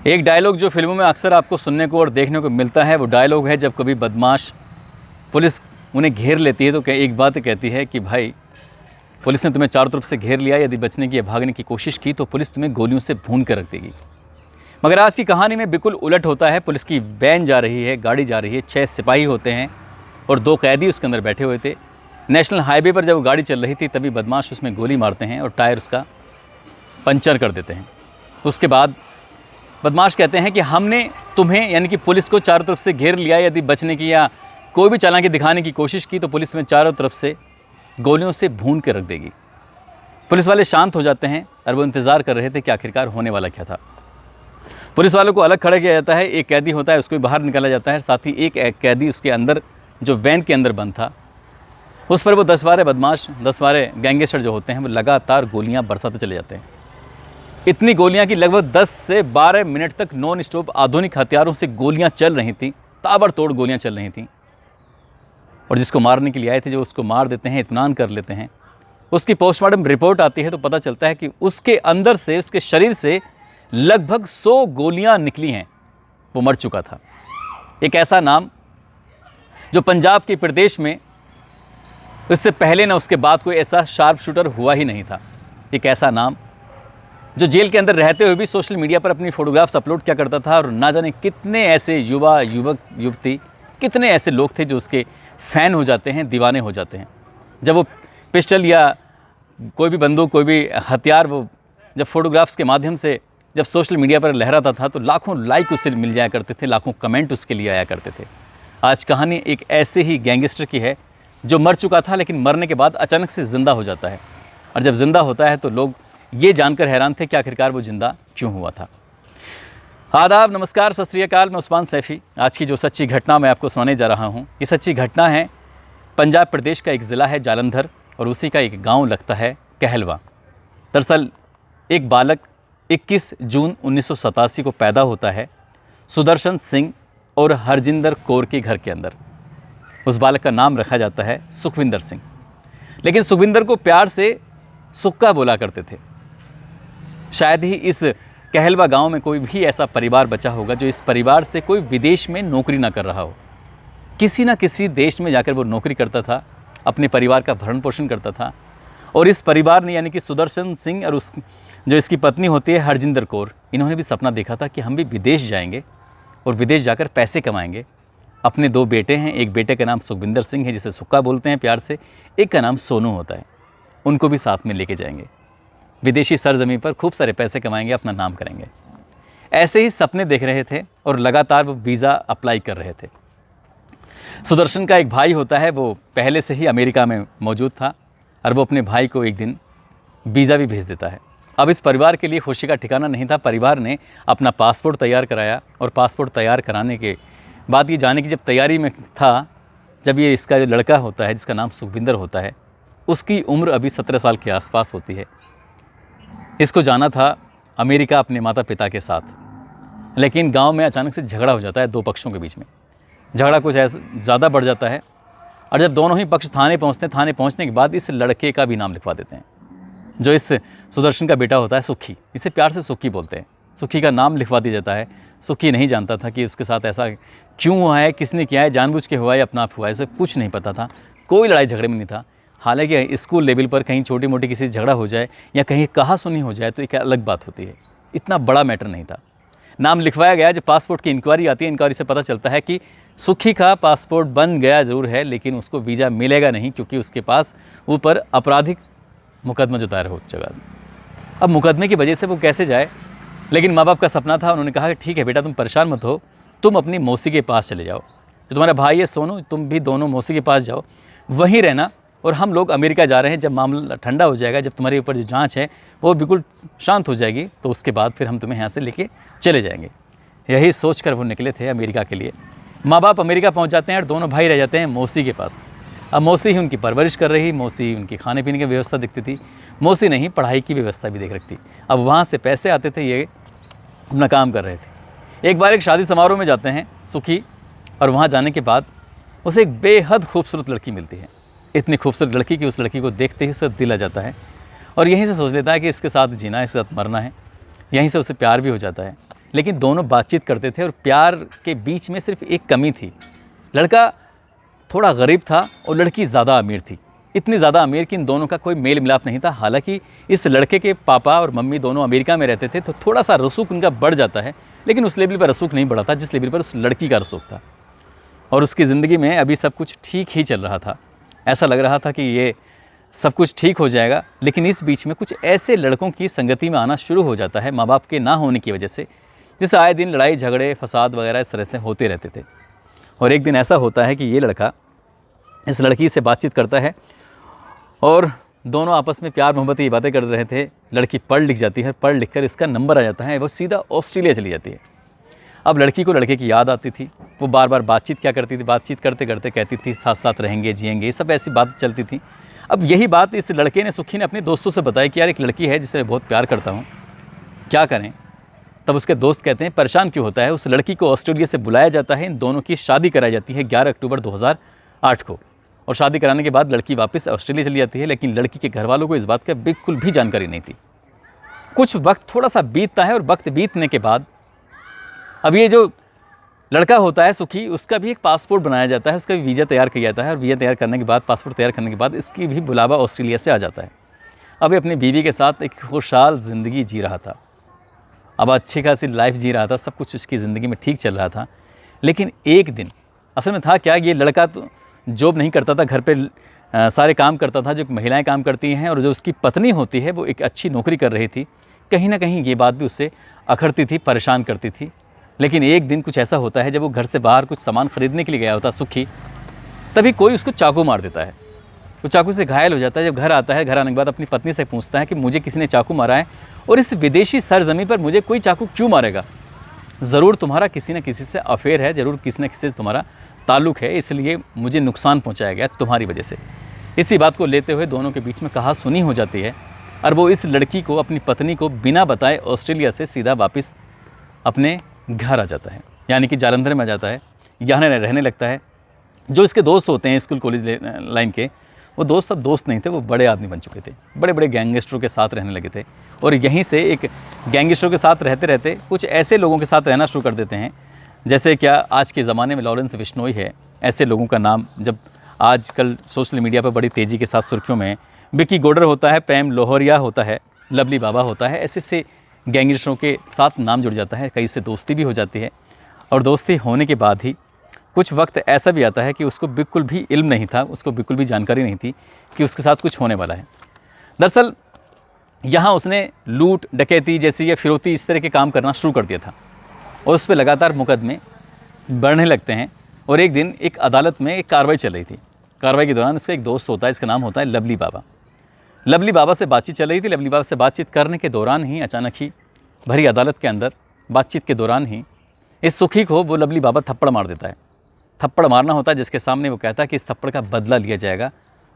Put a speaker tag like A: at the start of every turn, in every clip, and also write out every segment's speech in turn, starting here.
A: एक डायलॉग जो फिल्मों में अक्सर आपको सुनने को और देखने को मिलता है, वो डायलॉग है जब कभी बदमाश पुलिस उन्हें घेर लेती है तो एक बात कहती है कि भाई पुलिस ने तुम्हें चारों तरफ से घेर लिया, यदि बचने की या भागने की कोशिश की तो पुलिस तुम्हें गोलियों से भून कर रख देगी। मगर आज की कहानी में बिल्कुल उलट होता है। पुलिस की वैन जा रही है, गाड़ी जा रही है, 6 सिपाही होते हैं और 2 कैदी उसके अंदर बैठे हुए थे। नेशनल हाईवे पर जब वो गाड़ी चल रही थी तभी बदमाश उसमें गोली मारते हैं और टायर उसका पंचर कर देते हैं। तो उसके बाद बदमाश कहते हैं कि हमने तुम्हें यानी कि पुलिस को चारों तरफ से घेर लिया, यदि बचने की या कोई भी चालाकी दिखाने की कोशिश की तो पुलिस तुम्हें चारों तरफ से गोलियों से भून के रख देगी। पुलिस वाले शांत हो जाते हैं और वो इंतज़ार कर रहे थे कि आखिरकार होने वाला क्या था। पुलिस वालों को अलग खड़ा किया जाता है, एक कैदी होता है उसको भी बाहर निकाला जाता है, साथ ही एक कैदी उसके अंदर जो वैन के अंदर बंद था उस पर वो 10-12 बदमाश 10-12 गैंगस्टर जो होते हैं वो लगातार गोलियां बरसाते चले जाते हैं। इतनी गोलियां कि लगभग 10 से 12 मिनट तक नॉन स्टॉप आधुनिक हथियारों से गोलियां चल रही थी, ताबड़तोड़ गोलियां चल रही थीं। और जिसको मारने के लिए आए थे जो उसको मार देते हैं, इत्मीनान कर लेते हैं। उसकी पोस्टमार्टम रिपोर्ट आती है तो पता चलता है कि उसके अंदर से, उसके शरीर से लगभग 100 गोलियां निकली हैं, वो मर चुका था। एक ऐसा नाम जो पंजाब के प्रदेश में उससे पहले ना उसके बाद कोई ऐसा शार्प शूटर हुआ ही नहीं था। एक ऐसा नाम जो जेल के अंदर रहते हुए भी सोशल मीडिया पर अपनी फ़ोटोग्राफ्स अपलोड किया करता था और ना जाने कितने ऐसे युवा युवक युवती, कितने ऐसे लोग थे जो उसके फ़ैन हो जाते हैं, दीवाने हो जाते हैं। जब वो पिस्टल या कोई भी बंदूक, कोई भी हथियार वो जब फ़ोटोग्राफ्स के माध्यम से जब सोशल मीडिया पर लहराता था तो लाखों लाइक उससे मिल जाया करते थे, लाखों कमेंट उसके लिए आया करते थे। आज कहानी एक ऐसे ही गैंगस्टर की है जो मर चुका था, लेकिन मरने के बाद अचानक से ज़िंदा हो जाता है। और जब ज़िंदा होता है तो लोग ये जानकर हैरान थे कि आखिरकार वो ज़िंदा क्यों हुआ था। आदाब, नमस्कार, सत श्री अकाल। मैं उस्मान सैफ़ी। आज की जो सच्ची घटना मैं आपको सुनाने जा रहा हूँ, ये सच्ची घटना है पंजाब प्रदेश का एक ज़िला है जालंधर और उसी का एक गांव लगता है कहलवा। दरअसल एक बालक 21 जून 1987 को पैदा होता है सुदर्शन सिंह और हरजिंदर कौर के घर के अंदर। उस बालक का नाम रखा जाता है सुखविंदर सिंह, लेकिन सुखविंदर को प्यार से सुक्का बोला करते थे। शायद ही इस कहलवा गांव में कोई भी ऐसा परिवार बचा होगा जो इस परिवार से कोई विदेश में नौकरी ना कर रहा हो। किसी ना किसी देश में जाकर वो नौकरी करता था, अपने परिवार का भरण पोषण करता था। और इस परिवार ने यानी कि सुदर्शन सिंह और जो इसकी पत्नी होती है हरजिंदर कौर, इन्होंने भी सपना देखा था कि हम भी विदेश जाएंगे और विदेश जाकर पैसे कमाएंगे। अपने 2 बेटे हैं, एक बेटे का नाम सुखविंदर सिंह है जिसे सुक्का बोलते हैं प्यार से, एक का नाम सोनू होता है। उनको भी साथ में लेके जाएंगे, विदेशी सरजमीन पर खूब सारे पैसे कमाएंगे, अपना नाम करेंगे। ऐसे ही सपने देख रहे थे और लगातार वो वीज़ा अप्लाई कर रहे थे। सुदर्शन का एक भाई होता है, वो पहले से ही अमेरिका में मौजूद था और वो अपने भाई को एक दिन वीज़ा भी भेज देता है। अब इस परिवार के लिए खुशी का ठिकाना नहीं था। परिवार ने अपना पासपोर्ट तैयार कराया और पासपोर्ट तैयार कराने के बाद ये जाने की जब तैयारी में था, जब ये इसका जो लड़का होता है जिसका नाम सुखविंदर होता है, उसकी उम्र अभी 17 साल के आसपास होती है। इसको जाना था अमेरिका अपने माता पिता के साथ, लेकिन गांव में अचानक से झगड़ा हो जाता है 2 पक्षों के बीच में। झगड़ा कुछ ऐसा ज़्यादा बढ़ जाता है और जब दोनों ही पक्ष थाने पहुंचते हैं, थाने पहुंचने के बाद इस लड़के का भी नाम लिखवा देते हैं। जो इस सुदर्शन का बेटा होता है सुखी, इसे प्यार से सुखी बोलते हैं, सुखी का नाम लिखवा दिया जाता है। सुखी नहीं जानता था कि उसके साथ ऐसा क्यों हुआ है, किसने किया है, जानबूझ के हुआ है, अपना आप हुआ है, इसे कुछ नहीं पता था। कोई लड़ाई झगड़े में नहीं था। हालांकि स्कूल लेवल पर कहीं छोटी मोटी किसी से झगड़ा हो जाए या कहीं कहा सुनी हो जाए तो एक अलग बात होती है, इतना बड़ा मैटर नहीं था। नाम लिखवाया गया। जब पासपोर्ट की इंक्वायरी आती है, इंक्वायरी से पता चलता है कि सुखी का पासपोर्ट बन गया ज़रूर है, लेकिन उसको वीज़ा मिलेगा नहीं क्योंकि उसके पास ऊपर आपराधिक मुकदमा जो दायर हो चुका। अब मुकदमे की वजह से वो कैसे जाए, लेकिन माँ बाप का सपना था। उन्होंने कहा कि ठीक है बेटा, तुम परेशान मत हो, तुम अपनी मौसी के पास चले जाओ, जो तुम्हारा भाई है सोनू, तुम भी दोनों मौसी के पास जाओ, वहीं रहना और हम लोग अमेरिका जा रहे हैं। जब मामला ठंडा हो जाएगा, जब तुम्हारे ऊपर जो जांच है वो बिल्कुल शांत हो जाएगी, तो उसके बाद फिर हम तुम्हें यहाँ से लेके चले जाएंगे। यही सोचकर वो निकले थे अमेरिका के लिए। माँ बाप अमेरिका पहुँच जाते हैं और दोनों भाई रह जाते हैं मौसी के पास। अब मौसी ही उनकी परवरिश कर रही, मौसी उनकी खाने पीने की व्यवस्था देखती थी, मौसी नहीं पढ़ाई की व्यवस्था भी देख रखती। अब वहाँ से पैसे आते थे, ये अपना काम कर रहे थे। एक बार एक शादी समारोह में जाते हैं सुखी, और वहाँ जाने के बाद उसे एक बेहद खूबसूरत लड़की मिलती है। इतनी खूबसूरत लड़की कि उस लड़की को देखते ही उसका दिल आ जाता है और यहीं से सोच लेता है कि इसके साथ जीना है, इसके साथ मरना है। यहीं से उसे प्यार भी हो जाता है। लेकिन दोनों बातचीत करते थे और प्यार के बीच में सिर्फ एक कमी थी। लड़का थोड़ा गरीब था और लड़की ज़्यादा अमीर थी। इतनी ज़्यादा अमीर कि इन दोनों का कोई मेल मिलाप नहीं था। हालांकि इस लड़के के पापा और मम्मी दोनों अमेरिका में रहते थे, तो थोड़ा सा रसूख उनका बढ़ जाता है, लेकिन उस लेवल पर रसूख नहीं बढ़ा था जिस लेवल पर उस लड़की का रसूख था। और उसकी ज़िंदगी में अभी सब कुछ ठीक ही चल रहा था। ऐसा लग रहा था कि ये सब कुछ ठीक हो जाएगा, लेकिन इस बीच में कुछ ऐसे लड़कों की संगति में आना शुरू हो जाता है माँ बाप के ना होने की वजह से, जिससे आए दिन लड़ाई झगड़े फसाद वगैरह इस तरह से होते रहते थे। और एक दिन ऐसा होता है कि ये लड़का इस लड़की से बातचीत करता है और दोनों आपस में प्यार मोहब्बत की बातें कर रहे थे। लड़की पढ़ लिख जाती है, पढ़ लिख कर इसका नंबर आ जाता है, वो सीधा ऑस्ट्रेलिया चली जाती है। अब लड़की को लड़के की याद आती थी, वो बार बार बातचीत क्या करती थी, बातचीत करते करते कहती थी साथ साथ रहेंगे जिएंगे, ये सब ऐसी बात चलती थी। अब यही बात इस लड़के ने, सुखी ने, अपने दोस्तों से बताई कि यार एक लड़की है जिसे मैं बहुत प्यार करता हूँ, क्या करें। तब उसके दोस्त कहते हैं परेशान क्यों होता है। उस लड़की को ऑस्ट्रेलिया से बुलाया जाता है, इन दोनों की शादी कराई जाती है 11 अक्टूबर 2008 को। और शादी कराने के बाद लड़की वापस ऑस्ट्रेलिया चली जाती है, लेकिन लड़की के घर वालों को इस बात का बिल्कुल भी जानकारी नहीं थी। कुछ वक्त थोड़ा सा बीतता है और वक्त बीतने के बाद अब ये जो लड़का होता है सुखी, उसका भी एक पासपोर्ट बनाया जाता है, उसका भी वीज़ा तैयार किया जाता है। और वीज़ा तैयार करने के बाद, पासपोर्ट तैयार करने के बाद इसकी भी बुलावा ऑस्ट्रेलिया से आ जाता है। अब ये अपनी बीवी के साथ एक खुशहाल ज़िंदगी जी रहा था, अब अच्छी खासी लाइफ जी रहा था, सब कुछ उसकी ज़िंदगी में ठीक चल रहा था। लेकिन एक दिन असल में था क्या, ये लड़का तो जॉब नहीं करता था, घर पे सारे काम करता था जो महिलाएं काम करती हैं, और जो उसकी पत्नी होती है वो एक अच्छी नौकरी कर रही थी। कहीं ना कहीं ये बात भी उससे अखरती थी, परेशान करती थी। लेकिन एक दिन कुछ ऐसा होता है, जब वो घर से बाहर कुछ सामान ख़रीदने के लिए गया होता सुखी, तभी कोई उसको चाकू मार देता है। वो चाकू से घायल हो जाता है। जब घर आता है, घर आने के बाद अपनी पत्नी से पूछता है कि मुझे किसी ने चाकू मारा है, और इस विदेशी सरजमीन पर मुझे कोई चाकू क्यों मारेगा। ज़रूर तुम्हारा किसी न किसी से अफेयर है, ज़रूर किसी न किसी से तुम्हारा ताल्लुक़ है, इसलिए मुझे नुकसान पहुंचाया गया तुम्हारी वजह से। इसी बात को लेते हुए दोनों के बीच में कहा सुनी हो जाती है, और वो इस लड़की को, अपनी पत्नी को बिना बताए ऑस्ट्रेलिया से सीधा वापस अपने घर आ जाता है, यानी कि जालंधर में आ जाता है, यहाँ रहने लगता है। जो इसके दोस्त होते हैं स्कूल कॉलेज लाइन के, वो दोस्त सब दोस्त नहीं थे, वो बड़े आदमी बन चुके थे, बड़े बड़े गैंगस्टरों के साथ रहने लगे थे। और यहीं से एक गैंगस्टरों के साथ रहते रहते कुछ ऐसे लोगों के साथ रहना शुरू कर देते हैं, जैसे क्या आज के ज़माने में लॉरेंस बिश्नोई है। ऐसे लोगों का नाम जब आजकल सोशल मीडिया पर बड़ी तेज़ी के साथ सुर्खियों में, विक्की गोडर होता है, प्रेम लोहरिया होता है, लवली बाबा होता है, ऐसे से गैंगस्टरों के साथ नाम जुड़ जाता है, कई से दोस्ती भी हो जाती है। और दोस्ती होने के बाद ही कुछ वक्त ऐसा भी आता है कि उसको बिल्कुल भी इल्म नहीं था, उसको बिल्कुल भी जानकारी नहीं थी कि उसके साथ कुछ होने वाला है। दरअसल यहाँ उसने लूट डकैती जैसी या फिरौती इस तरह के काम करना शुरू कर दिया था, और उस पर लगातार मुकदमे बढ़ने लगते हैं। और एक दिन एक अदालत में एक कार्रवाई चल रही थी। कार्रवाई के दौरान उसका एक दोस्त होता है, इसका नाम होता है लवली बाबा। लवली बाबा से बातचीत चल रही थी। लवली बाबा से बातचीत करने के दौरान ही अचानक ही भरी अदालत के अंदर बातचीत के दौरान ही इस सुखी को वो लवली बाबा थप्पड़ मार देता है। थप्पड़ मारना होता है जिसके सामने वो कहता है कि इस थप्पड़ का बदला लिया जाएगा,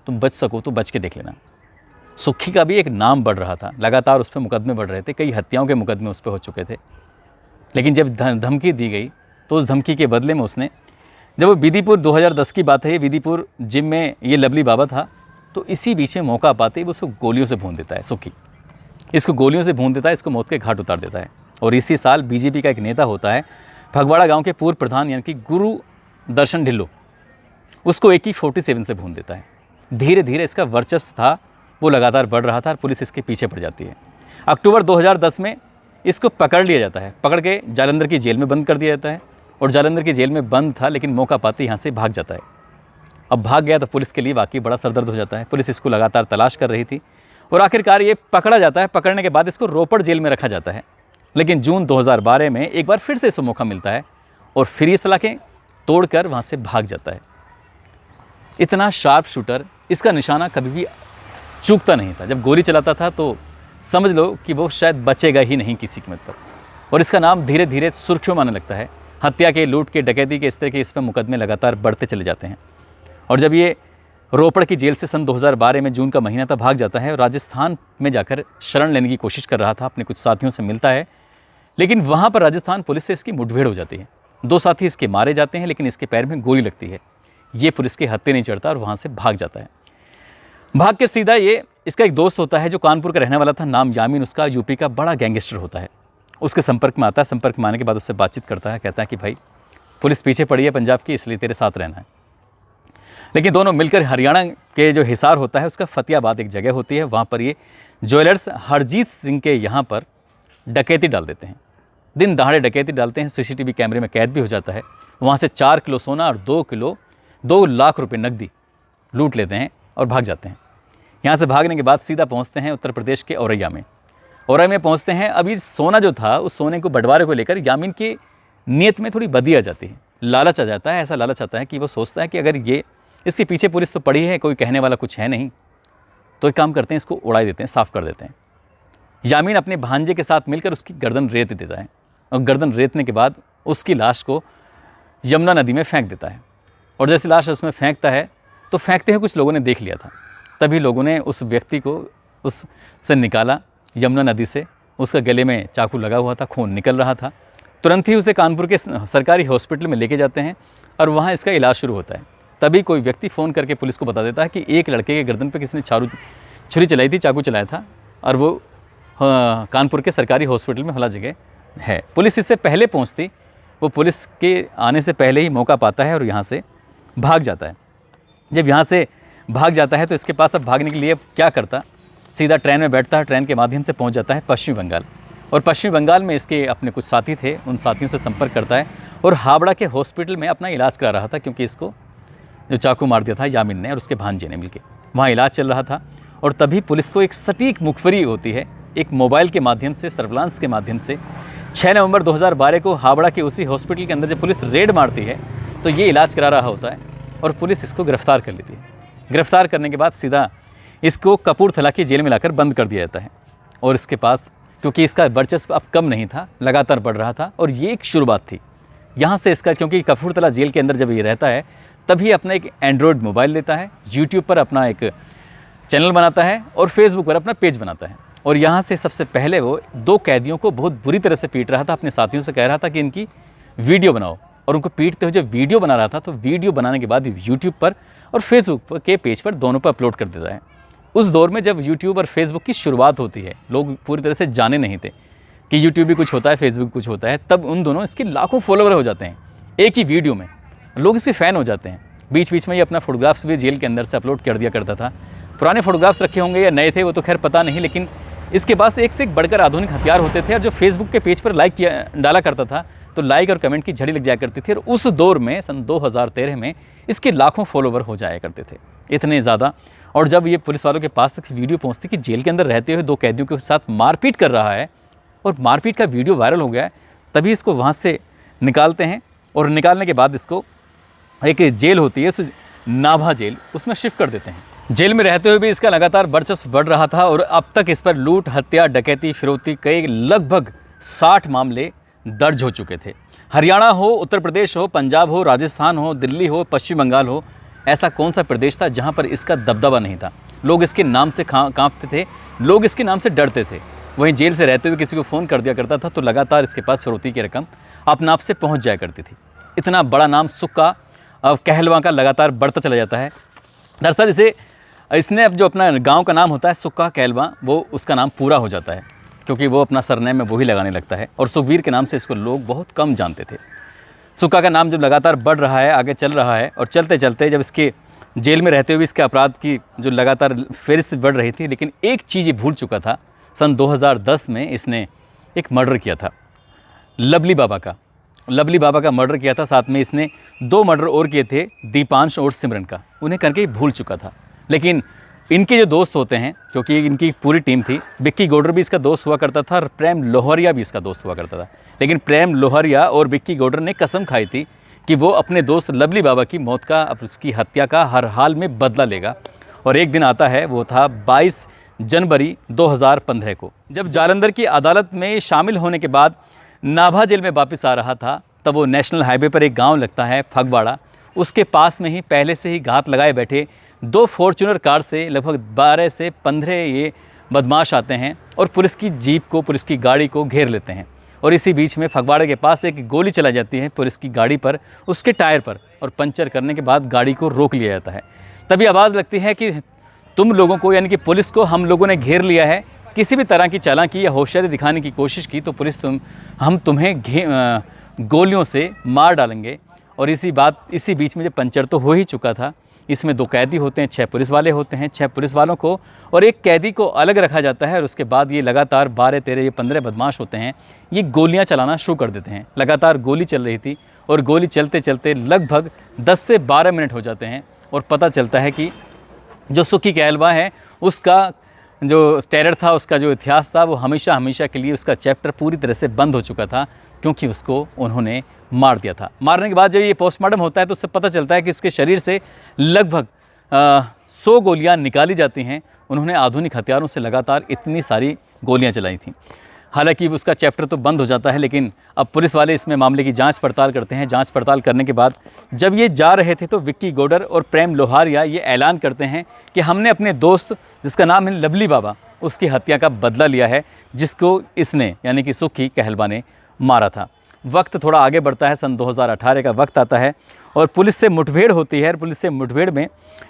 A: तुम बच सको तो बच के देख लेना। सुखी का भी एक नाम बढ़ रहा था, लगातार उस पर मुकदमे बढ़ रहे थे, कई हत्याओं के मुकदमे उस पर हो चुके थे। लेकिन जब धमकी दी गई तो उस धमकी के बदले में उसने, जब वो विधिपुर 2010 की बात है, विधिपुर जिम में ये लवली बाबा था, तो इसी बीच में मौका पाते ही वो उसको गोलियों से भून देता है। सुखी इसको गोलियों से भून देता है, इसको मौत के घाट उतार देता है। और इसी साल बीजेपी का एक नेता होता है, फगवाड़ा गांव के पूर्व प्रधान यानी कि गुरु दर्शन ढिल्लो, उसको AK-47 से भून देता है। धीरे धीरे इसका वर्चस्व था वो लगातार बढ़ रहा था और पुलिस इसके पीछे पड़ जाती है। अक्टूबर 2010 में इसको पकड़ लिया जाता है, पकड़ के जालंधर की जेल में बंद कर दिया जाता है। और जालंधर की जेल में बंद था, लेकिन मौका पाते यहाँ से भाग जाता है। अब भाग गया तो पुलिस के लिए वाकई बड़ा सरदर्द हो जाता है। पुलिस इसको लगातार तलाश कर रही थी और आखिरकार ये पकड़ा जाता है। पकड़ने के बाद इसको रोपड़ जेल में रखा जाता है। लेकिन जून 2012 में एक बार फिर से इसको मौका मिलता है और फिर ये सलाखें तोड़कर वहाँ से भाग जाता है। इतना शार्प शूटर, इसका निशाना कभी भी चूकता नहीं था। जब गोली चलाता था तो समझ लो कि वो शायद बचेगा ही नहीं किसी कीमत पर। और इसका नाम धीरे धीरे सुर्खियों में आने लगता है। हत्या के, लूट के, डकैती के, इस तरह के इस पर मुकदमे लगातार बढ़ते चले जाते हैं। और जब ये रोपड़ की जेल से सन 2012 में जून का महीना था भाग जाता है और राजस्थान में जाकर शरण लेने की कोशिश कर रहा था, अपने कुछ साथियों से मिलता है, लेकिन वहाँ पर राजस्थान पुलिस से इसकी मुठभेड़ हो जाती है। 2 साथी इसके मारे जाते हैं, लेकिन इसके पैर में गोली लगती है। ये पुलिस के हत्थे नहीं चढ़ता और वहाँ से भाग जाता है। भाग के सीधा ये, इसका एक दोस्त होता है जो कानपुर का रहने वाला था, नाम यामीन उसका, यूपी का बड़ा गैंगस्टर होता है। उसके संपर्क में आता है। संपर्क में आने के बाद उससे बातचीत करता है, कहता है कि भाई पुलिस पीछे पड़ी है पंजाब की, इसलिए तेरे साथ रहना है। लेकिन दोनों मिलकर हरियाणा के जो हिसार होता है उसका फतेहाबाद एक जगह होती है, वहाँ पर ये ज्वेलर्स हरजीत सिंह के यहाँ पर डकैती डाल देते हैं। दिन दहाड़े डकैती डालते हैं, सीसीटीवी कैमरे में कैद भी हो जाता है। वहाँ से 4 किलो सोना और 2 लाख रुपए नकदी लूट लेते हैं और भाग जाते हैं। यहाँ से भागने के बाद सीधा पहुँचते हैं उत्तर प्रदेश के औरैया में। औरैया में पहुँचते हैं। अभी सोना जो था उस सोने को बंटवारे को लेकर यामीन की नीयत में थोड़ी बदी आ जाती है, लालच आ जाता है। ऐसा लालच आता है कि वो सोचता है कि अगर ये इसके पीछे पुलिस तो पड़ी है, कोई कहने वाला कुछ है नहीं, तो एक काम करते हैं, इसको उड़ा देते हैं, साफ़ कर देते हैं। यामीन अपने भांजे के साथ मिलकर उसकी गर्दन रेत देता है और गर्दन रेतने के बाद उसकी लाश को यमुना नदी में फेंक देता है। और जैसे लाश उसमें फेंकता है तो फेंकते हुए कुछ लोगों ने देख लिया था। तभी लोगों ने उस व्यक्ति को उससे निकाला यमुना नदी से। उसका गले में चाकू लगा हुआ था, खून निकल रहा था। तुरंत ही उसे कानपुर के सरकारी हॉस्पिटल में लेके जाते हैं और वहाँ इसका इलाज शुरू होता है। तभी कोई व्यक्ति फ़ोन करके पुलिस को बता देता है कि एक लड़के के गर्दन पर किसने छुरी चलाई थी, चाकू चलाया था, और वो कानपुर के सरकारी हॉस्पिटल में हला जगह है। पुलिस इससे पहले पहुंचती, वो पुलिस के आने से पहले ही मौका पाता है और यहाँ से भाग जाता है। जब यहाँ से भाग जाता है तो इसके पास अब भागने के लिए क्या करता, सीधा ट्रेन में बैठता है, ट्रेन के माध्यम से पहुँच जाता है पश्चिम बंगाल। और पश्चिम बंगाल में इसके अपने कुछ साथी थे, उन साथियों से संपर्क करता है और हावड़ा के हॉस्पिटल में अपना इलाज करा रहा था, क्योंकि इसको जो चाकू मार दिया था यामीन ने और उसके भांजे ने मिलकर, वहाँ इलाज चल रहा था। और तभी पुलिस को एक सटीक मुखबरी होती है, एक मोबाइल के माध्यम से, सर्विलांस के माध्यम से। 6 नवंबर 2012 को हावड़ा के उसी हॉस्पिटल के अंदर जब पुलिस रेड मारती है तो ये इलाज करा रहा होता है और पुलिस इसको गिरफ्तार कर लेती है। गिरफ्तार करने के बाद सीधा इसको कपूरथला की जेल में लाकर बंद कर दिया जाता है। और इसके पास, क्योंकि इसका वर्चस्व अब कम नहीं था, लगातार बढ़ रहा था, और ये एक शुरुआत थी यहाँ से इसका। क्योंकि कपूरथला जेल के अंदर जब ये रहता है तभी अपना एक एंड्रॉयड मोबाइल लेता है, यूट्यूब पर अपना एक चैनल बनाता है और फेसबुक पर अपना पेज बनाता है। और यहाँ से सबसे पहले वो 2 कैदियों को बहुत बुरी तरह से पीट रहा था। अपने साथियों से कह रहा था कि इनकी वीडियो बनाओ, और उनको पीटते हुए जब वीडियो बना रहा था तो वीडियो बनाने के बाद यूट्यूब पर और फेसबुक के पेज पर दोनों पर अपलोड कर देता है। उस दौर में जब यूट्यूब और फेसबुक की शुरुआत होती है, लोग पूरी तरह से जाने नहीं थे कि यूट्यूब भी कुछ होता है, फेसबुक कुछ होता है, तब उन दोनों इसके लाखों फॉलोवर हो जाते हैं एक ही वीडियो में, लोग इसके फ़ैन हो जाते हैं। बीच बीच में ये अपना फोटोग्राफ्स भी जेल के अंदर से अपलोड कर दिया करता था। पुराने फोटोग्राफ्स रखे होंगे या नए थे वो तो खैर पता नहीं, लेकिन इसके पास एक से एक बढ़कर आधुनिक हथियार होते थे। और जो फेसबुक के पेज पर डाला करता था तो लाइक और कमेंट की झड़ी लग जाया करती थी। और उस दौर में सन 2013 में इसके लाखों फॉलोवर हो जाया करते थे, इतने ज़्यादा। और जब ये पुलिस वालों के पास तक वीडियो पहुंचती कि जेल के अंदर रहते हुए 2 कैदियों के साथ मारपीट कर रहा है और मारपीट का वीडियो वायरल हो गया है, तभी इसको वहाँ से निकालते हैं। और निकालने के बाद इसको एक जेल होती है, उस नाभा जेल, उसमें शिफ्ट कर देते हैं। जेल में रहते हुए भी इसका लगातार वर्चस्व बढ़ रहा था और अब तक इस पर लूट, हत्या, डकैती, फिरौती कई लगभग 60 मामले दर्ज हो चुके थे। हरियाणा हो, उत्तर प्रदेश हो, पंजाब हो, राजस्थान हो, दिल्ली हो, पश्चिम बंगाल हो, ऐसा कौन सा प्रदेश था जहाँ पर इसका दबदबा नहीं था। लोग इसके नाम से कांपते थे, लोग इसके नाम से डरते थे। वहीं जेल से रहते हुए किसी को फ़ोन कर दिया करता था तो लगातार इसके पास फिरौती की रकम अपने आप से पहुँच जाया करती थी। इतना बड़ा नाम सुक्का कहलवा का लगातार बढ़ता चला जाता है। दरअसल इसने अब जो अपना गांव का नाम होता है सुक्का कहलवा, वो उसका नाम पूरा हो जाता है, क्योंकि वो अपना सरनेम में वही लगाने लगता है। और सुखवीर के नाम से इसको लोग बहुत कम जानते थे। सुक्का का नाम जब लगातार बढ़ रहा है, आगे चल रहा है, और चलते चलते जब इसके जेल में रहते हुए इसके अपराध की जो लगातार फेरिस्त बढ़ रही थी, लेकिन एक चीज़ ये भूल चुका था। सन 2010 में इसने एक मर्डर किया था, लवली बाबा का मर्डर किया था। साथ में इसने 2 मर्डर और किए थे, दीपांश और सिमरन का, उन्हें करके भूल चुका था। लेकिन इनके जो दोस्त होते हैं, क्योंकि इनकी पूरी टीम थी, बिक्की गौडर भी इसका दोस्त हुआ करता था और प्रेम लोहरिया भी इसका दोस्त हुआ करता था। लेकिन प्रेम लोहरिया और बिक्की गौडर ने कसम खाई थी कि वो अपने दोस्त लवली बाबा की मौत का, उसकी हत्या का हर हाल में बदला लेगा। और एक दिन आता है, वो था 22 जनवरी 2015 को, जब जालंधर की अदालत में शामिल होने के बाद नाभा जेल में वापस आ रहा था। तब वो नेशनल हाईवे पर एक गांव लगता है फगवाड़ा, उसके पास में ही पहले से ही घात लगाए बैठे 2 फॉर्च्यूनर कार से लगभग 12 से 15 ये बदमाश आते हैं और पुलिस की जीप को, पुलिस की गाड़ी को घेर लेते हैं। और इसी बीच में फगवाड़े के पास एक गोली चलाई जाती है पुलिस की गाड़ी पर, उसके टायर पर, और पंचर करने के बाद गाड़ी को रोक लिया जाता है। तभी आवाज़ लगती है कि तुम लोगों को, यानी कि पुलिस को, हम लोगों ने घेर लिया है, किसी भी तरह की चालाकी या होशियारी दिखाने की कोशिश की तो पुलिस हम तुम्हें गोलियों से मार डालेंगे। और इसी बीच में जो पंचर तो हो ही चुका था। इसमें 2 कैदी होते हैं, 6 पुलिस वाले होते हैं। 6 पुलिस वालों को और 1 कैदी को अलग रखा जाता है और उसके बाद ये लगातार 12, 13, ये 15 बदमाश होते हैं, ये गोलियां चलाना शुरू कर देते हैं। लगातार गोली चल रही थी और गोली चलते चलते लगभग 10 से 12 मिनट हो जाते हैं और पता चलता है कि जो सुक्की कहलवा है उसका जो टेरर था, उसका जो इतिहास था, वो हमेशा हमेशा के लिए उसका चैप्टर पूरी तरह से बंद हो चुका था, क्योंकि उसको उन्होंने मार दिया था। मारने के बाद जब ये पोस्टमार्टम होता है तो उससे पता चलता है कि उसके शरीर से लगभग 100 गोलियां निकाली जाती हैं। उन्होंने आधुनिक हथियारों से लगातार इतनी सारी गोलियां चलाई थी। हालांकि उसका चैप्टर तो बंद हो जाता है, लेकिन अब पुलिस वाले इसमें मामले की जांच पड़ताल करते हैं। जांच पड़ताल करने के बाद जब ये जा रहे थे तो विक्की गौडर और प्रेम लोहारिया ये ऐलान करते हैं कि हमने अपने दोस्त, जिसका नाम है लवली बाबा, उसकी हत्या का बदला लिया है, जिसको इसने यानी कि सुक्की कहलवा ने मारा था। वक्त थोड़ा आगे बढ़ता है, सन 2018 का वक्त आता है और पुलिस से मुठभेड़ होती है। पुलिस से मुठभेड़ में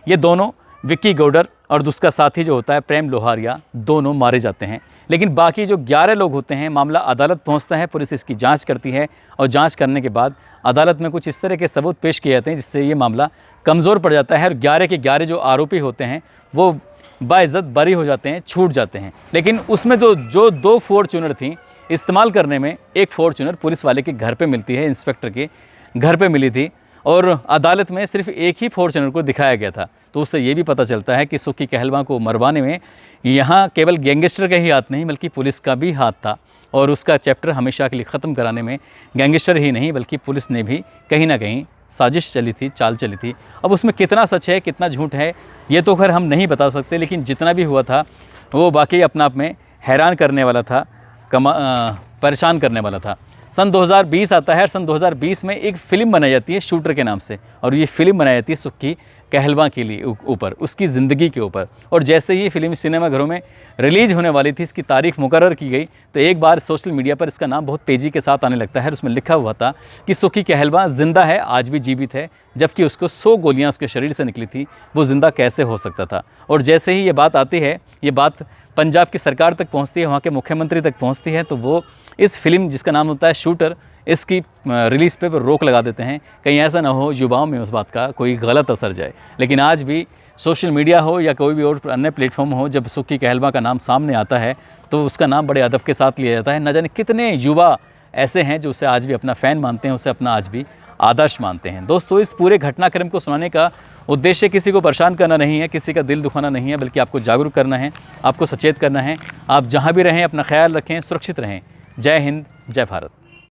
A: ये दोनों, विक्की गौडर और उसका साथी जो होता है प्रेम लोहारिया, दोनों मारे जाते हैं। लेकिन बाकी जो 11 लोग होते हैं, मामला अदालत पहुंचता है, पुलिस इसकी जांच करती है और जांच करने के बाद अदालत में कुछ इस तरह के सबूत पेश किए जाते हैं जिससे ये मामला कमज़ोर पड़ जाता है और 11 के 11 जो आरोपी होते हैं वो बाइज़्ज़त बरी हो जाते हैं, छूट जाते हैं। लेकिन उसमें जो 2 फॉर्च्यूनर थी, इस्तेमाल करने में एक फॉर्च्यूनर पुलिस वाले के घर पे मिलती है, इंस्पेक्टर के घर पे मिली थी और अदालत में सिर्फ एक ही फॉर्च्यूनर को दिखाया गया था। तो उससे ये भी पता चलता है कि सुक्की कहलवा को मरवाने में यहाँ केवल गैंगस्टर का ही हाथ नहीं बल्कि पुलिस का भी हाथ था और उसका चैप्टर हमेशा के लिए ख़त्म कराने में गैंगस्टर ही नहीं बल्कि पुलिस ने भी कहीं ना कहीं साजिश चली थी, चाल चली थी। अब उसमें कितना सच है कितना झूठ है ये तो खैर हम नहीं बता सकते, लेकिन जितना भी हुआ था वो वाकई अपना आप में हैरान करने वाला था, परेशान करने वाला था। सन 2020 आता है और सन 2020 में एक फ़िल्म बनाई जाती है शूटर के नाम से और ये फ़िल्म बनाई जाती है सुक्की कहलवा के लिए ऊपर, उसकी ज़िंदगी के ऊपर। और जैसे ही फिल्म सिनेमाघरों में रिलीज़ होने वाली थी, इसकी तारीख मुकर्रर की गई, तो एक बार सोशल मीडिया पर इसका नाम बहुत तेज़ी के साथ आने लगता है। उसमें लिखा हुआ था कि सुक्की कहलवा ज़िंदा है, आज भी जीवित है, जबकि उसको 100 गोलियाँ उसके शरीर से निकली थी, वो ज़िंदा कैसे हो सकता था। और जैसे ही ये बात आती है, ये बात पंजाब की सरकार तक पहुँचती है, वहाँ के मुख्यमंत्री तक पहुँचती है, तो वो इस फिल्म जिसका नाम होता है शूटर, इसकी रिलीज़ पे रोक लगा देते हैं, कहीं ऐसा ना हो युवाओं में उस बात का कोई गलत असर जाए। लेकिन आज भी सोशल मीडिया हो या कोई भी और अन्य प्लेटफॉर्म हो, जब सुक्की कहलवा का नाम सामने आता है तो उसका नाम बड़े अदब के साथ लिया जाता है। न जाने कितने युवा ऐसे हैं जो उसे आज भी अपना फ़ैन मानते हैं, उसे अपना आज भी आदर्श मानते हैं। दोस्तों, इस पूरे घटनाक्रम को सुनाने का उद्देश्य किसी को परेशान करना नहीं है, किसी का दिल दुखाना नहीं है, बल्कि आपको जागरूक करना है, आपको सचेत करना है। आप जहाँ भी रहें अपना ख्याल रखें, सुरक्षित रहें। जय हिंद, जय भारत।